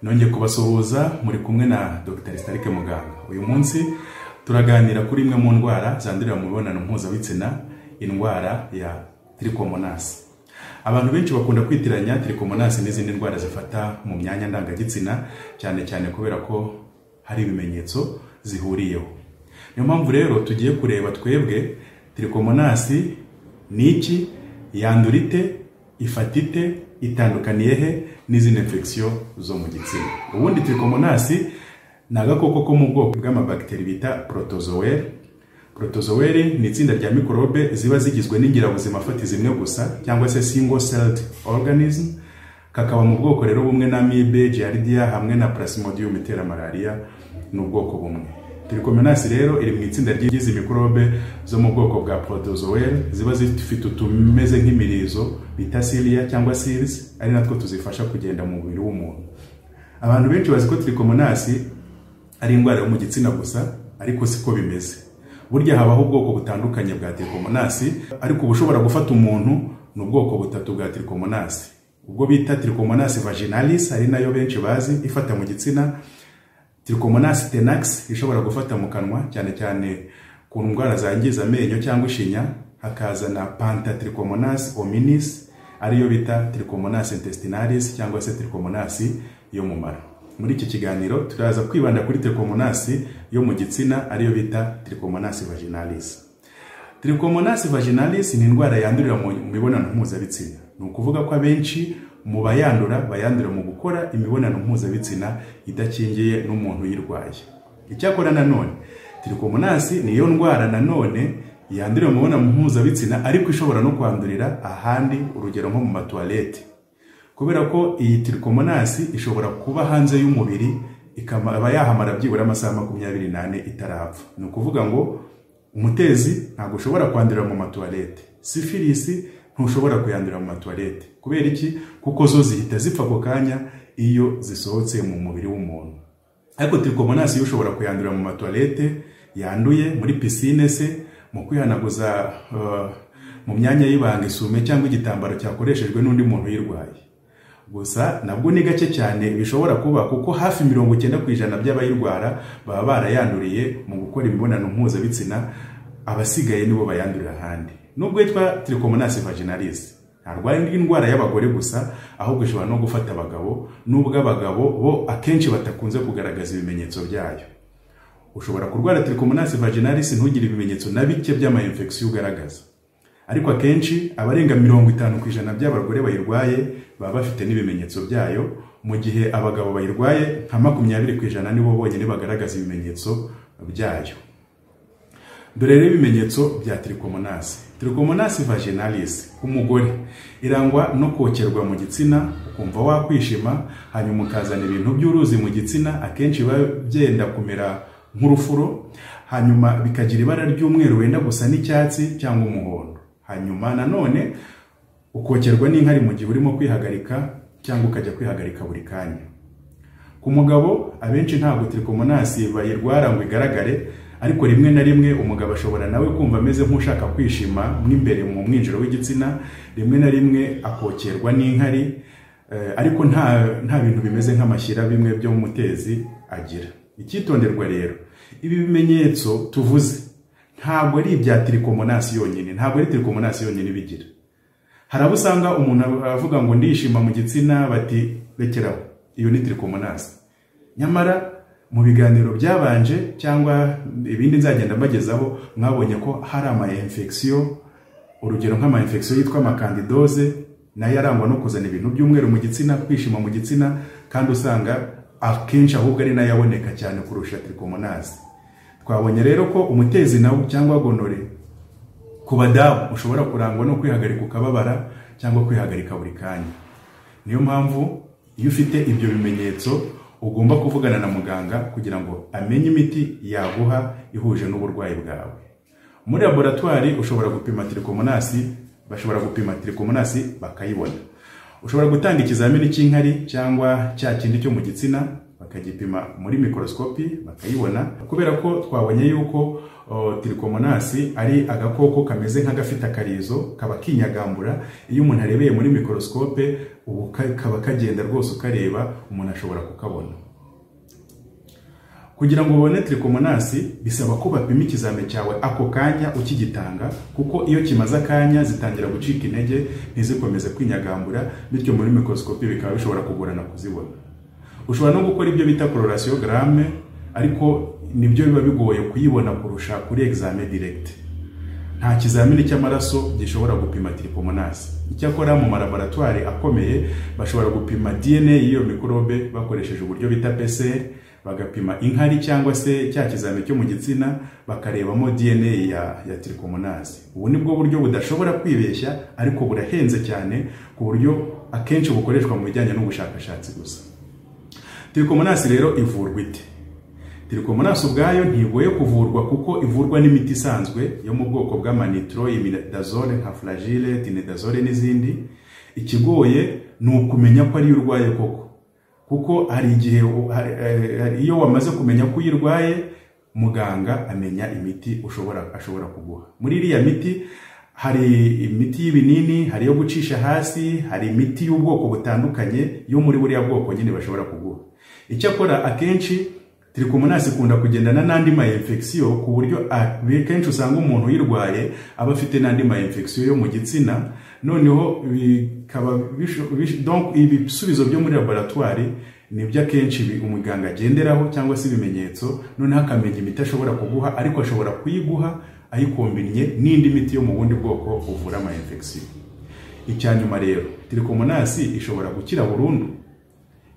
Nongeye kubasuhuza muri kumwe na Dr. Tirikomonasi. Uyu munsi turaganira kuri imwe mu ndwara zandurira mu mibonano mpuzabitsina, indwara ya Trichomonas. Abantu benshi bakunda kwitiranya Trichomonas n'izindi ndwara zifata mu myanya ndangagitsina, cyane cyane kubera ko hari ibimenyetso zihuriyeho. Niyo mpamvu rero tugiye kureba twebwe Trichomonas ni iki, yandurite, ifatite, itandukaniye he n'izindi infection zo mu gitsina. Ubundi Trichomonas ni agakoko ko mu bwoko bw'amabacteri bita protozoaire. Protozoaire ni itsinda rya mikorobe ziba zigizwe n'ingirabuzima fatizo imwe gusa cyangwa se single celled organism, kakaba mu bwoko rero bumwe na amibe, giardia hamwe na plasmodium itera malaria n'ubwoko bumwe. Trichomonas rero iri mu itsinda ry'izi mikorobe zo mu bwoko bwa protozoaire ziba zifite utumeze nk'imirizo bita cilia cyangwa cells, ari natwo tuzifasha kugenda mu mubiri w'umuntu. Abantu benshi bazi ko Trichomonas ari indwara yo mu gitsina gusa, ariko siko bimeze. Burya habaho ubwoko butandukanye bwa Trichomonas, ariko ubushobora gufata umuntu n'ubwoko butatu bwa Trichomonas. Ubwo bita Trichomonas Vaginalis ari nayo benshi bazi ifata mu gitsina, Trichomonas tenax ishobora gufata mu kanwa cyane cyane ku ndwara zangiza amenyo cyangwa ishinya, hakaza na Trichomonas hominis ariyo bita Trichomonas intestinalis cyangwa se Trichomonas yo mu mara. Muri iki kiganiro turaza kwibanda kuri Trichomonas yo mu gitsina ariyo bita Trichomonas Vaginalis. Trichomonas Vaginalis ni indwara yandurira mu mibonano mpuzabitsina. Ni ukuvuga ko abenshi mu bayandura mu gukora imibonano mpuzabitsina idakingiye n'umuntu yirwaye. Icyakora nanone Trichomonas niyo ndwara nanone yandurira mu mibonano mpuzabitsina, ariko ishobora no kwandurira ahandi, urugero nko mu matoilette. Kubera ko iyi Trichomonas ishobora kuba hanze y'umubiri ikaba yahamara byibura amasaha 24 itarapfa. Ni ukuvuga ngo umutezi ntabwo ushobora kwandurira mu matoilette, syphilis ntushobora kuyandurira mu matoilette. Kubera iki? Kuko zo zihita zipfa ako kanya iyo zisohotse mu mubiri w'umuntu. Ariko Trichomonas yo ushobora kuyandurira mu matoilette yanduye, muri piscine se, mu kwihanaguza mu myanya y'ibanga, isume cyangwa igitambaro cyakoreshejwe n'undi muntu yirwaye. Gusa nabwo ni gake cyane bishobora kuba, kuko hafi 90% by'abayirwara baba barayanduriye mu gukora imibonano mpuzabitsina, abasigaye nibo bayandurira ahandi. Nubwo yitwa Trichomonas Vaginalis, ntabwo ari indwara y'abagore gusa, ahubwo ishobora no gufata abagabo, nubwo abagabo bo akenshi batakunze kugaragaza ibimenyetso byayo. Ushobora kurwara Trichomonas Vaginalis ntugire ibimenyetso na bike by'ama-infection ugaragaza, ariko akenshi abarenga 50% by'abagore bayirwaye baba bafite n'ibimenyetso byayo, mu gihe abagabo bayirwaye nka 20% nibo bonyine bagaragaza ibimenyetso byayo. Dore rero ibimenyetso bya Trichomonas. Trichomonas Vaginalis umugore irangwa no kokerwa mu gitsina, ukumva wakwishima, hanyuma ukazana ibintu by'uruzi mu gitsina, akenshi byenda kumera nk'urufuro, hanyuma bikagira ibara ry'umweru wenda gusa n'icyatsi cyangwa umuhondo. Hanyuma nanone ukokerwa n'inkari mu gihe urimo kwihagarika cyangwa ukajya kwihagarika buri kanya. Ku mugabo abenshi ntabwo Trichomonas bayirwara ngo igaragare, ariko rimwe na rimwe umugabo ashobora nawe kumva ameze nk'ushaka kwishima mw'imbere mu mwinjiro w'igitsina, rimwe na rimwe akokerwa n'inkari, ariko nta bintu bimeze nk'amashyira bimwe byo mu mutezi agira. Icyitonderwa rero, ibi bimenyetso tuvuze ntabwo ari ibya Trichomonas yonyine, ntabwo ari Trichomonas yonyine bigira. Harabo usanga umuntu avuga ngo ndishima mu gitsina, bati rekeraho, iyo ni Trichomonas. Nyamara mu biganiro byabanje cyangwa ibindi nzagenda mbagezaho, mwabonye ko hari ama-infection, urugero nk'ama-infection yitwa amakandidose, nayo arangwa no kuzana ibintu by'umweru mu gitsina, kwishima mu gitsina, kandi usanga akenshi ahubwo ari nayo aboneka cyane kurusha Trichomonas. Twabonye rero ko umutezi nawo cyangwa gonore ku badamu ushobora kurangwa no kwihagarika ukababara cyangwa kwihagarika buri kanya. Niyo mpamvu iyo ufite ibyo bimenyetso ugomba kuvugana na muganga kugira ngo amenye imiti yaguha ihuje n'uburwayi bwawe. Muri laboratoire ushobora gupima Trichomonas, bashobora gupima Trichomonas bakayibona. Ushobora gutanga ikizamini cy'inkari cyangwa cya kindi cyo mu gitsina bakagipima muri mikorosikopi bakayibona, kubera ko twabonye yuko Tirikomonasi ari agakoko kameze nk'agafite akarizo kaba kinyagambura. Iyo umuntu arebeye muri mikorosikope ubu kaba kagenda rwose ukareba, umuntu ashobora kukabona. Kugira ngo ubone Tirikomonasi bisaba ko bapima ikizame cyawe ako kanya ukigitanga, kuko iyo kimaze akanya zitangira gucika intege ntizikomeze kwinyagambura, bityo muri mikorosikopi bikaba bishobora kugorana kuzibona. Ushobora no gukora ibyo bita colorasiogramme, ariko nibyo biba bigoye kuyibona kurusha kuri examen direct. Nta kizamini cy'amaraso gishobora gupima Tirikomonasi. Icyakora mu laboratoire akomeye bashobora gupima DNA y'iyo mikorobe bakoresheje uburyo bita PCR, bagapima inkari cyangwa se cya kizame cyo mu gitsina bakarebamo DNA ya Tirikomonasi. Ubu nibwo buryo budashobora kwibeshya, ariko burahenze cyane ku buryo akenshi bukoreshwa mu bijyanye n'ubushakashatsi gusa. Tirikomonasi rero ivurwa ite? Tirikomonasi ubwayo ntigoye kuvurwa kuko ivurwa n'imiti isanzwe yo mu bwoko bw'amanitroimidazole nka flagile, tinidazole n'izindi. Ikigoye ni ukumenya ko ari urwaye koko, kuko hari igihe iyo wamaze kumenya ko uyirwaye, muganga amenya imiti ashobora kuguha. Muri iriya miti hari imiti y'ibinini, hari yo gucisha hasi, hari imiti y'ubwoko butandukanye yo muri buriya bwoko nyine bashobora kuguha. Icyakora akenshi Tirikomonasi ikunda kugendana n'andi ma infection, ku buryo akenshi usanga umuntu uyirwaye aba afite n'andi ma infection yo mu gitsina. Noneho bikaba donc ibisubizo byo muri laboratoire nibyo akenshi umuganga agenderaho cyangwa se ibimenyetso, noneho akamenya imiti ashobora kuguha, ariko ashobora kuyiguha ayikombinye n'indi miti yo mu bundi bwoko uvura ama infection. Icyanyuma rero, Tirikomonasi ishobora gukira burundu.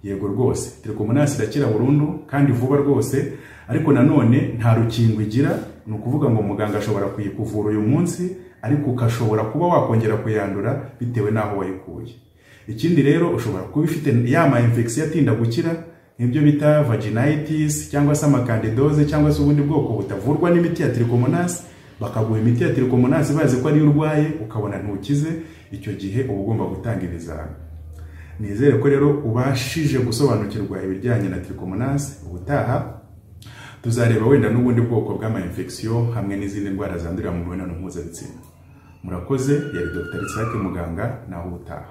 Yego rwose, Tirikomonasi irakira burundu kandi vuba rwose, ariko nanone nta rukingo igira. Ni ukuvuga ngo muganga ashobora kuyikuvura uyu munsi, ariko ukashobora kuba wakongera kuyandura bitewe n'aho wayikuye. Ikindi rero, ushobora kuba ifite ya ma infection yatinda gukira, nk'ibyo bita vaginitis cyangwa se amakandidose cyangwa se ubundi bwoko butavurwa n'imiti ya Tirikomonasi, bakaguha imiti ya Tirikomonasi bazi ko ari urwaye, ukabona ntukize. Icyo gihe uba ugomba gutanga ibizami. Nizere ko rero ubashije gusobanukirwa ibijyanye na Tirikomonasi. Ubutaha tuzareba wenda n'ubundi bwoko bw'ama infection hamwe n'izindi ndwara zandurira mu mibonano mpuzabitsina. Murakoze, yari Dr. Muganga, naho ubutaha.